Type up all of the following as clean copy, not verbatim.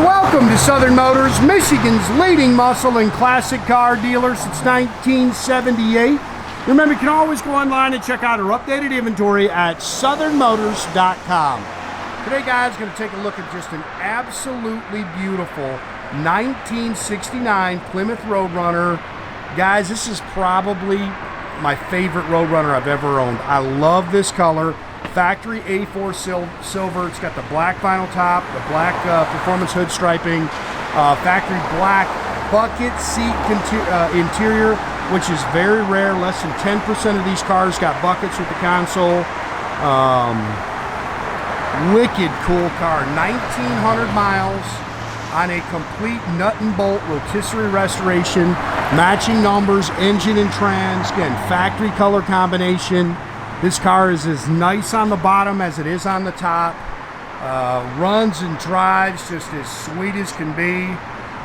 Welcome to Southern Motors, Michigan's leading muscle and classic car dealer since 1978. Remember, you can always go online and check out our updated inventory at southernmotors.com. Today, guys, going to take a look at just an absolutely beautiful 1969 Plymouth Roadrunner. Guys, this is probably my favorite Roadrunner I've ever owned. I love this color. Factory A4 silver. It's got the black vinyl top, the black performance hood striping, factory black bucket seat interior, which is very rare. Less than 10% of these cars got buckets with the console. Wicked cool car. 1,900 miles on a complete Nut-N-Bolt Rotisserie Restoration. Matching numbers, engine and trans. Again, factory color combination. This car is as nice on the bottom as it is on the top. Runs and drives just as sweet as can be.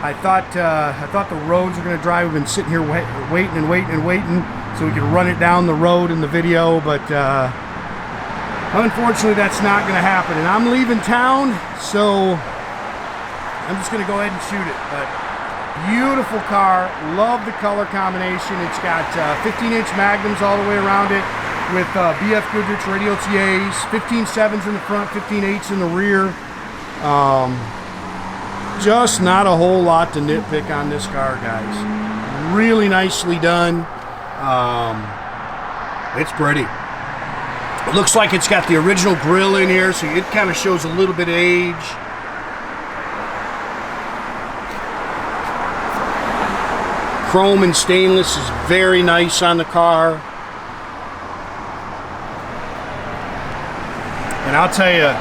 I thought the roads were going to dry. We've been sitting here waiting so we could run it down the road in the video, but unfortunately that's not going to happen. And I'm leaving town, so I'm just going to go ahead and shoot it. But beautiful car. Love the color combination. It's got 15-inch Magnums all the way around it, with BF Goodrich Radial TAs, 15.7s in the front, 15.8s in the rear. Just not a whole lot to nitpick on this car, guys. Really nicely done. It's pretty. It looks like it's got the original grille in here, so it kind of shows a little bit of age. Chrome and stainless is very nice on the car. And I'll tell you,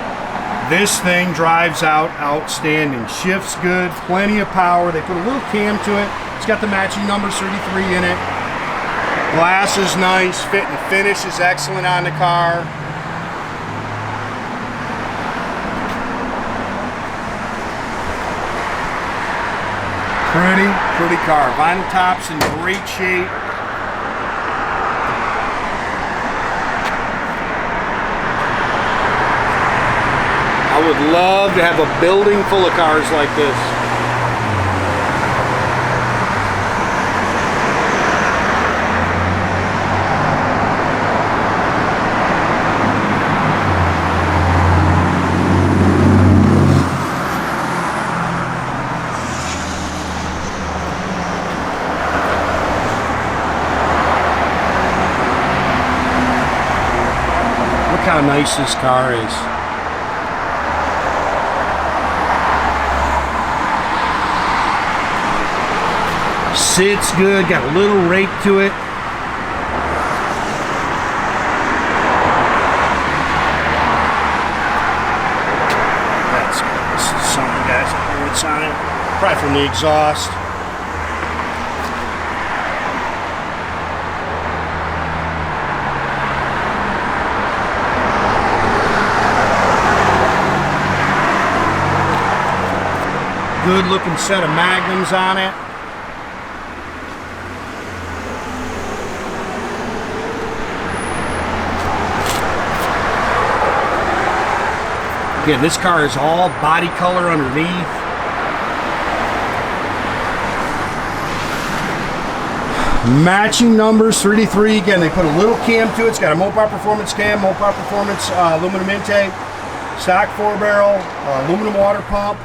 this thing drives out outstanding. Shifts good, plenty of power. They put a little cam to it. It's got the matching number 33 in it. Glass is nice. Fit and finish is excellent on the car. Pretty car. Vinyl top's in great shape. I would love to have a building full of cars like this. Look how nice this car is. Sits good, got a little rake to it. That's something, guys. I don't know what's on it. Probably from the exhaust. Good looking set of Magnums on it. Again, this car is all body color underneath. Matching numbers 33. Again, they put a little cam to it. It's got a Mopar Performance cam, Mopar Performance aluminum intake, stock 4-barrel, aluminum water pump.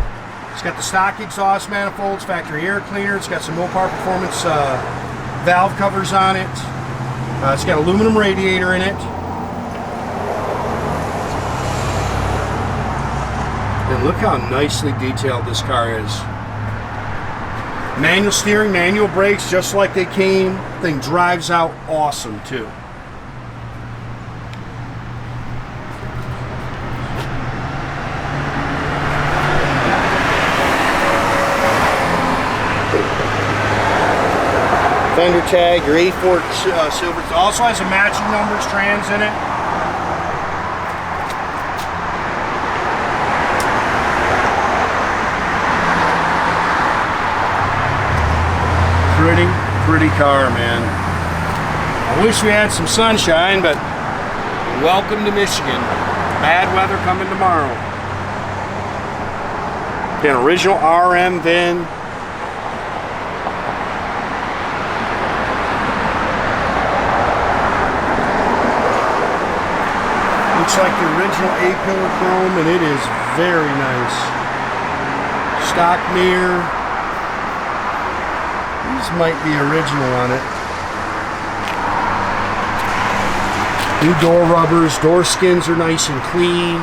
It's got the stock exhaust manifolds, factory air cleaner. It's got some Mopar Performance valve covers on it. It's got aluminum radiator in it. And look how nicely detailed this car is. Manual steering, manual brakes, just like they came. Thing drives out awesome too. Fender tag, your A4 silver. It also has a matching numbers trans in it. Pretty car, man. I wish we had some sunshine, but welcome to Michigan. Bad weather coming tomorrow. An original RM VIN. Looks like the original A-pillar chrome, and it is very nice. Stock mirror. These might be original on it. New door rubbers. Door skins are nice and clean.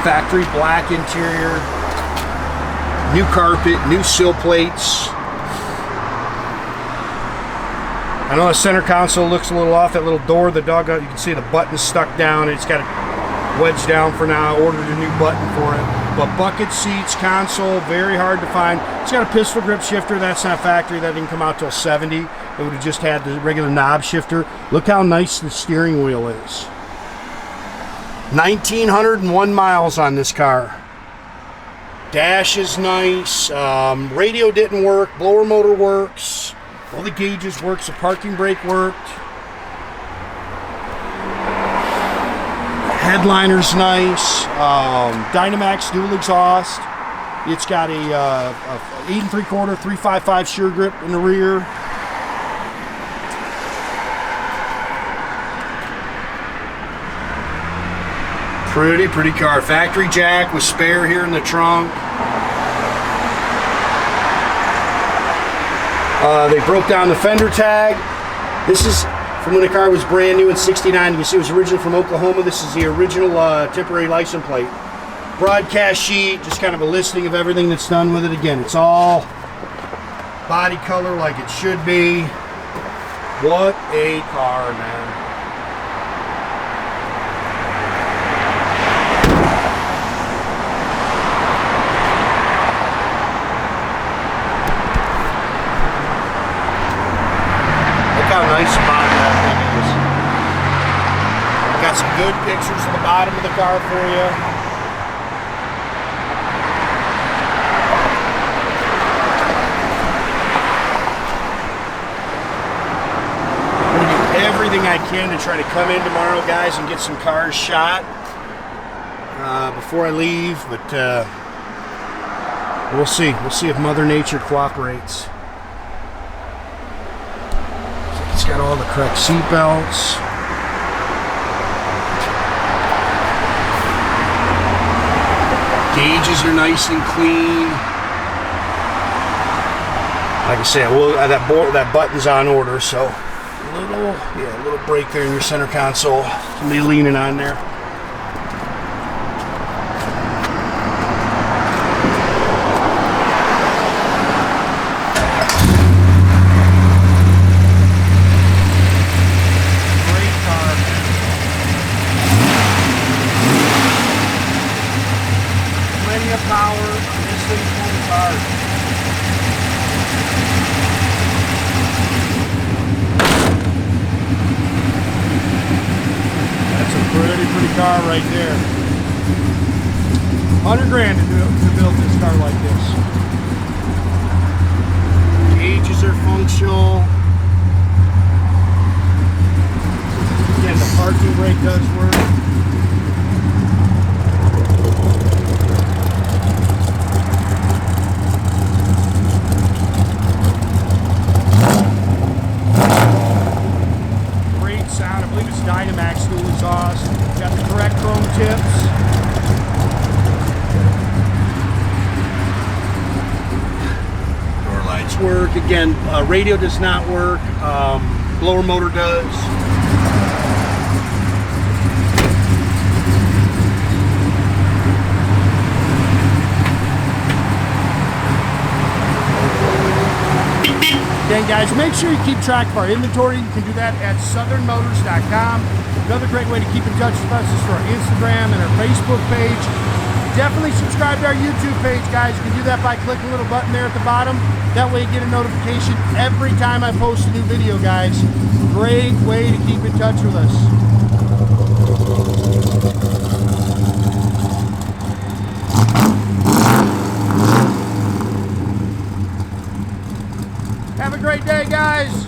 Factory black interior. New carpet. New sill plates. I know the center console looks a little off. That little door, the dog, you can see the button stuck down. It's got it wedged down for now. I ordered a new button for it. But bucket seats, console, very hard to find. It's got a pistol grip shifter. That's not factory. That didn't come out till 70. It would have just had the regular knob shifter. Look how nice the steering wheel is. 1,901 miles on this car. Dash is nice. Radio didn't work. Blower motor works. All the gauges works. The parking brake worked. Headliner's nice. Dynomax dual exhaust. It's got a 8 3/4 355 shear grip in the rear. Pretty car. Factory jack with spare here in the trunk. They broke down the fender tag. This is from when the car was brand new in '69. You can see it was originally from Oklahoma. This is the original temporary license plate. Broadcast sheet, just kind of a listing of everything that's done with it. Again, it's all body color like it should be. What a car, man. How nice spot that thing is. Got some good pictures of the bottom of the car for you. I'm going to do everything I can to try to come in tomorrow, guys, and get some cars shot before I leave, but we'll see. We'll see if Mother Nature cooperates. It's got all the correct seat belts. Gauges are nice and clean. Like I said, well, that button's on order, so a little break there in your center console. Somebody leaning on there. Power on this thing pulling hard. That's a pretty car right there. 100 grand to build this car like this. Gauges are functional. Again, the parking brake does work. Dynomax dual exhaust. Got the correct chrome tips. Door lights work. Again, radio does not work. Blower motor does. Again, guys, make sure you keep track of our inventory. You can do that at southernmotors.com. Another great way to keep in touch with us is through our Instagram and our Facebook page. Definitely subscribe to our YouTube page, guys. You can do that by clicking the little button there at the bottom. That way you get a notification every time I post a new video, guys. Great way to keep in touch with us. Have a great day, guys.